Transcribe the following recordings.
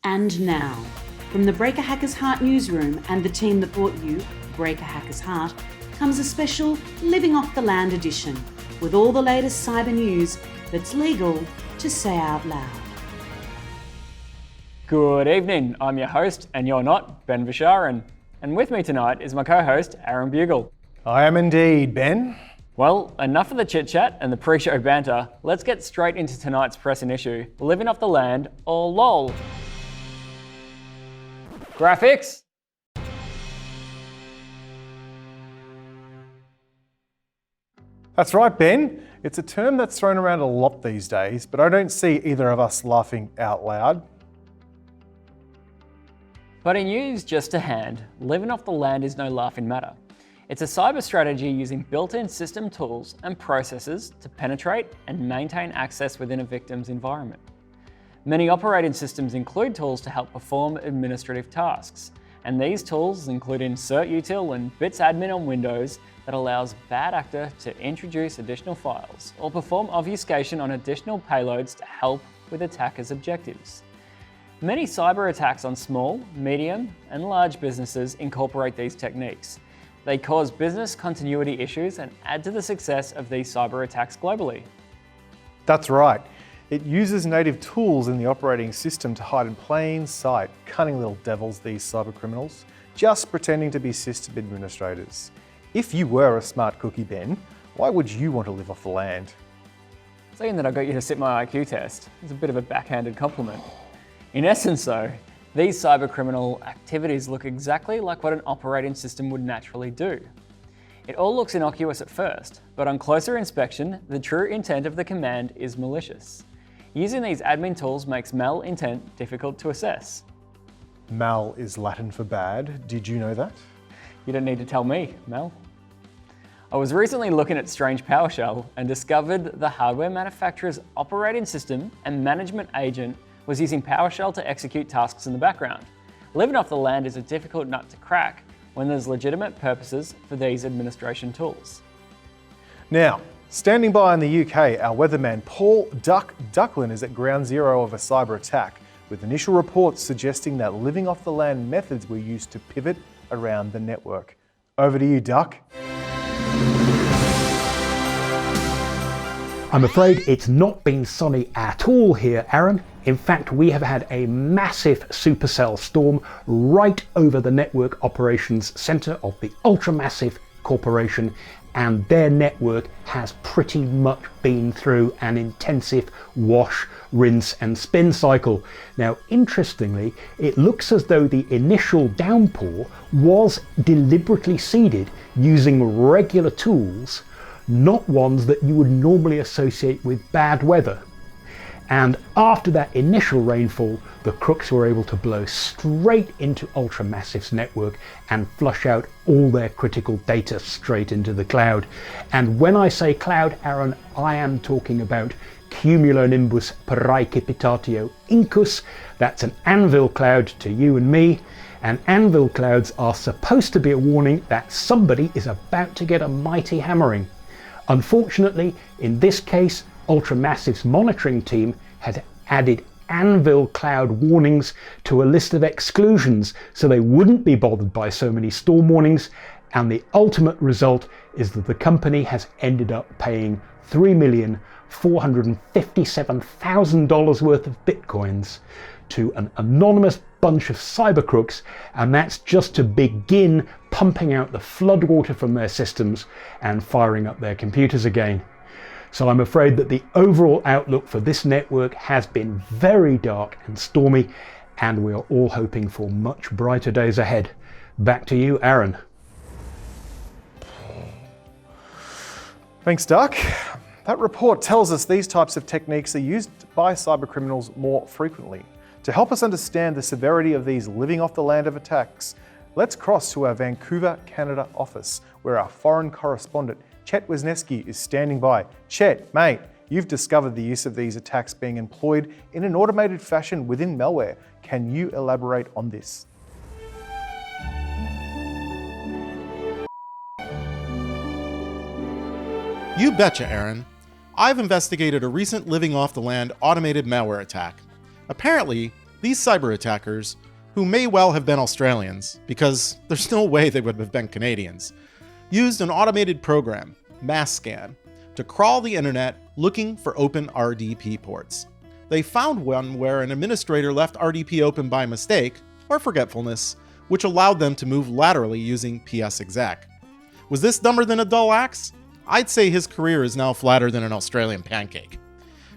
And now, from the Breaker Hackers Heart newsroom and the team that brought you Breaker Hackers Heart, comes a special Living Off the Land edition with all the latest cyber news that's legal to say out loud. Good evening, I'm your host, and you're not, Ben Visharan. And with me tonight is my co-host, Aaron Bugle. I am indeed, Ben. Well, enough of the chit-chat and the pre-show banter. Let's get straight into tonight's pressing issue, Living Off the Land, or LOL. Graphics. That's right, Ben. It's a term that's thrown around a lot these days, but I don't see either of us laughing out loud. But in news just to hand, living off the land is no laughing matter. It's a cyber strategy using built-in system tools and processes to penetrate and maintain access within a victim's environment. Many operating systems include tools to help perform administrative tasks, and these tools include insert util and bits admin on Windows that allows bad actor to introduce additional files or perform obfuscation on additional payloads to help with attackers' objectives. Many cyber attacks on small, medium, and large businesses incorporate these techniques. They cause business continuity issues and add to the success of these cyber attacks globally. That's right. It uses native tools in the operating system to hide in plain sight. Cunning little devils, these cyber criminals, just pretending to be system administrators. If you were a smart cookie, Ben, why would you want to live off the land? Saying that I got you to sit my IQ test is a bit of a backhanded compliment. In essence though, these cyber criminal activities look exactly like what an operating system would naturally do. It all looks innocuous at first, but on closer inspection, the true intent of the command is malicious. Using these admin tools makes malintent difficult to assess. Mal is Latin for bad. Did you know that? You don't need to tell me, Mel. I was recently looking at Strange PowerShell and discovered the hardware manufacturer's operating system and management agent was using PowerShell to execute tasks in the background. Living off the land is a difficult nut to crack when there's legitimate purposes for these administration tools. Now, standing by in the UK, our weatherman Paul Ducklin is at ground zero of a cyber attack, with initial reports suggesting that living off the land methods were used to pivot around the network. Over to you, Duck. I'm afraid it's not been sunny at all here, Aaron. In fact, we have had a massive supercell storm right over the network operations centre of the ultramassive corporation, and their network has pretty much been through an intensive wash, rinse and spin cycle. Now, interestingly, it looks as though the initial downpour was deliberately seeded using regular tools, not ones that you would normally associate with bad weather. And after that initial rainfall, the crooks were able to blow straight into Ultramassive's network and flush out all their critical data straight into the cloud. And when I say cloud, Aaron, I am talking about Cumulonimbus Praecipitatio Incus. That's an anvil cloud to you and me. And anvil clouds are supposed to be a warning that somebody is about to get a mighty hammering. Unfortunately, in this case, Ultramassive's monitoring team had added anvil cloud warnings to a list of exclusions so they wouldn't be bothered by so many storm warnings, and the ultimate result is that the company has ended up paying $3,457,000 worth of bitcoins to an anonymous bunch of cyber crooks, and that's just to begin pumping out the floodwater from their systems and firing up their computers again. So I'm afraid that the overall outlook for this network has been very dark and stormy, and we are all hoping for much brighter days ahead. Back to you, Aaron. Thanks, Duck. That report tells us these types of techniques are used by cybercriminals more frequently. To help us understand the severity of these living off the land of attacks, let's cross to our Vancouver, Canada office, where our foreign correspondent Chet Wisniewski is standing by. Chet, mate, you've discovered the use of these attacks being employed in an automated fashion within malware. Can you elaborate on this? You betcha, Aaron. I've investigated a recent living off the land automated malware attack. Apparently, These cyber attackers, who may well have been Australians, because there's no way they would have been Canadians, used an automated program, MassScan, to crawl the internet looking for open RDP ports. They found one where an administrator left RDP open by mistake, or forgetfulness, which allowed them to move laterally using PSExec. Was this dumber than a dull axe? I'd say his career is now flatter than an Australian pancake.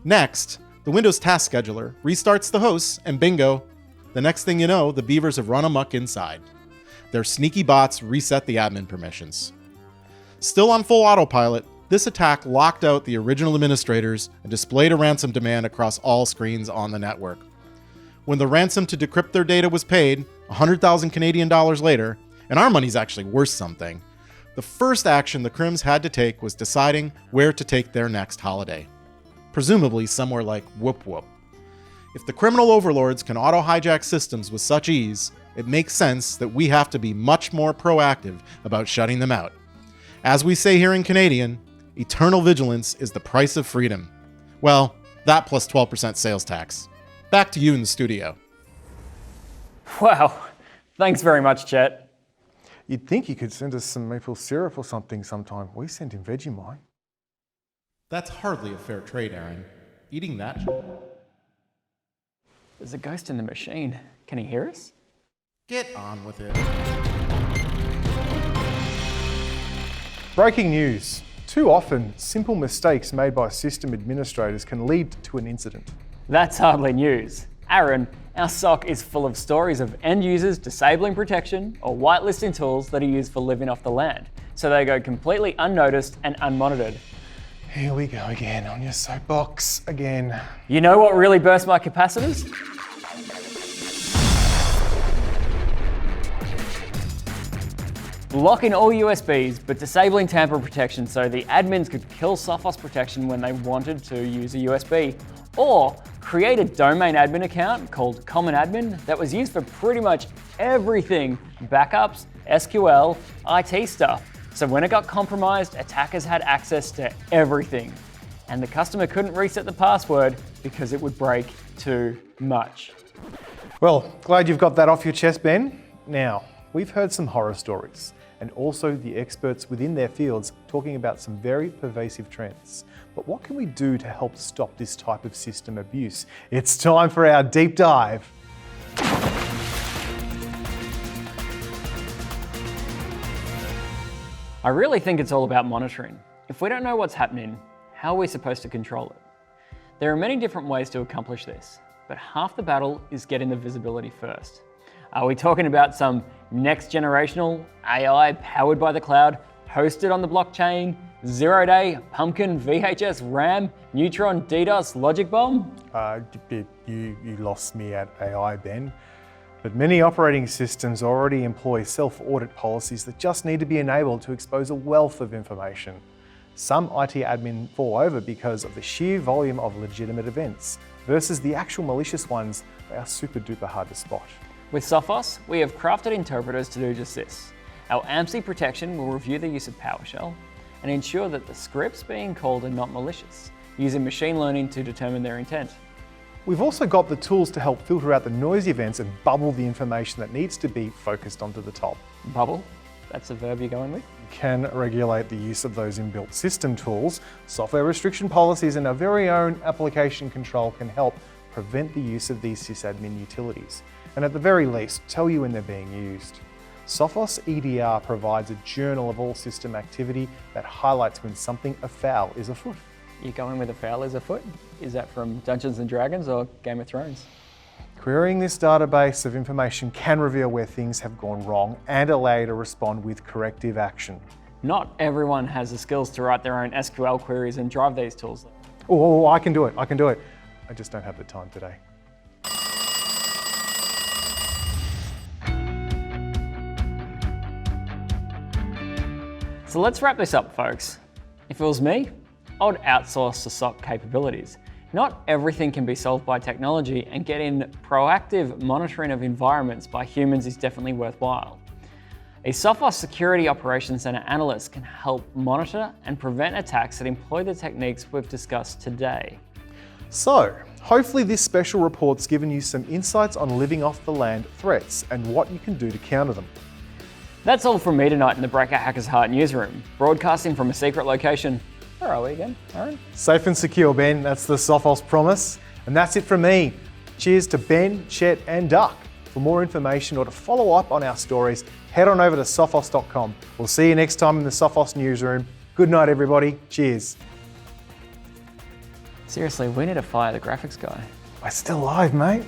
Next, the Windows Task Scheduler restarts the hosts, and bingo, the next thing you know, the beavers have run amok inside. Their sneaky bots reset the admin permissions. Still on full autopilot, this attack locked out the original administrators and displayed a ransom demand across all screens on the network. When the ransom to decrypt their data was paid, 100,000 Canadian dollars later, and our money's actually worth something, the first action the Crims had to take was deciding where to take their next holiday. Presumably somewhere like Whoop Whoop. If the criminal overlords can auto-hijack systems with such ease, it makes sense that we have to be much more proactive about shutting them out. As we say here in Canadian, eternal vigilance is the price of freedom. Well, that plus 12% sales tax. Back to you in the studio. Wow, thanks very much, Chet. You'd think you could send us some maple syrup or something sometime. We sent him Vegemite. That's hardly a fair trade, Aaron. Eating that. There's a ghost in the machine. Can he hear us? Get on with it. Breaking news. Too often, simple mistakes made by system administrators can lead to an incident. That's hardly news. Aaron, our SOC is full of stories of end users disabling protection or whitelisting tools that are used for living off the land, so they go completely unnoticed and unmonitored. Here we go again, on your soapbox again. You know what really burst my capacitors? Locking all USBs, but disabling tamper protection so the admins could kill Sophos protection when they wanted to use a USB. Or create a domain admin account called Common Admin that was used for pretty much everything, backups, SQL, IT stuff. So when it got compromised, attackers had access to everything. And the customer couldn't reset the password because it would break too much. Well, glad you've got that off your chest, Ben. Now, we've heard some horror stories, and also the experts within their fields talking about some very pervasive trends. But what can we do to help stop this type of system abuse? It's time for our deep dive. I really think it's all about monitoring. If we don't know what's happening, how are we supposed to control it? There are many different ways to accomplish this, but half the battle is getting the visibility first. Are we talking about some next generational AI powered by the cloud, hosted on the blockchain, zero-day, pumpkin, VHS, RAM, Neutron, DDoS, logic bomb? You lost me at AI, Ben. But many operating systems already employ self-audit policies that just need to be enabled to expose a wealth of information. Some IT admin fall over because of the sheer volume of legitimate events, versus the actual malicious ones. They are super duper hard to spot. With Sophos, we have crafted interpreters to do just this. Our AMSI protection will review the use of PowerShell and ensure that the scripts being called are not malicious, using machine learning to determine their intent. We've also got the tools to help filter out the noisy events and bubble the information that needs to be focused onto the top. Bubble? That's the verb you're going with? We can regulate the use of those inbuilt system tools. Software restriction policies and our very own application control can help prevent the use of these sysadmin utilities, and at the very least, tell you when they're being used. Sophos EDR provides a journal of all system activity that highlights when something afoul is afoot. You're going with afoul is afoot? Is that from Dungeons and Dragons or Game of Thrones? Querying this database of information can reveal where things have gone wrong and allow you to respond with corrective action. Not everyone has the skills to write their own SQL queries and drive these tools. Oh, I can do it. I just don't have the time today. So let's wrap this up, folks. If it was me, I would outsource the SOC capabilities. Not everything can be solved by technology, and getting proactive monitoring of environments by humans is definitely worthwhile. A Sophos Security Operations Center analyst can help monitor and prevent attacks that employ the techniques we've discussed today. So, Hopefully this special report's given you some insights on living off the land threats and what you can do to counter them. That's all from me tonight in the Break a Hacker's Heart newsroom, broadcasting from a secret location. Where are we again, Aaron? Safe and secure, Ben. That's the Sophos promise. And that's it from me. Cheers to Ben, Chet and Duck. For more information or to follow up on our stories, head on over to sophos.com. We'll see you next time in the Sophos newsroom. Good night, everybody. Cheers. Seriously, we need to fire the graphics guy. We're still live, mate.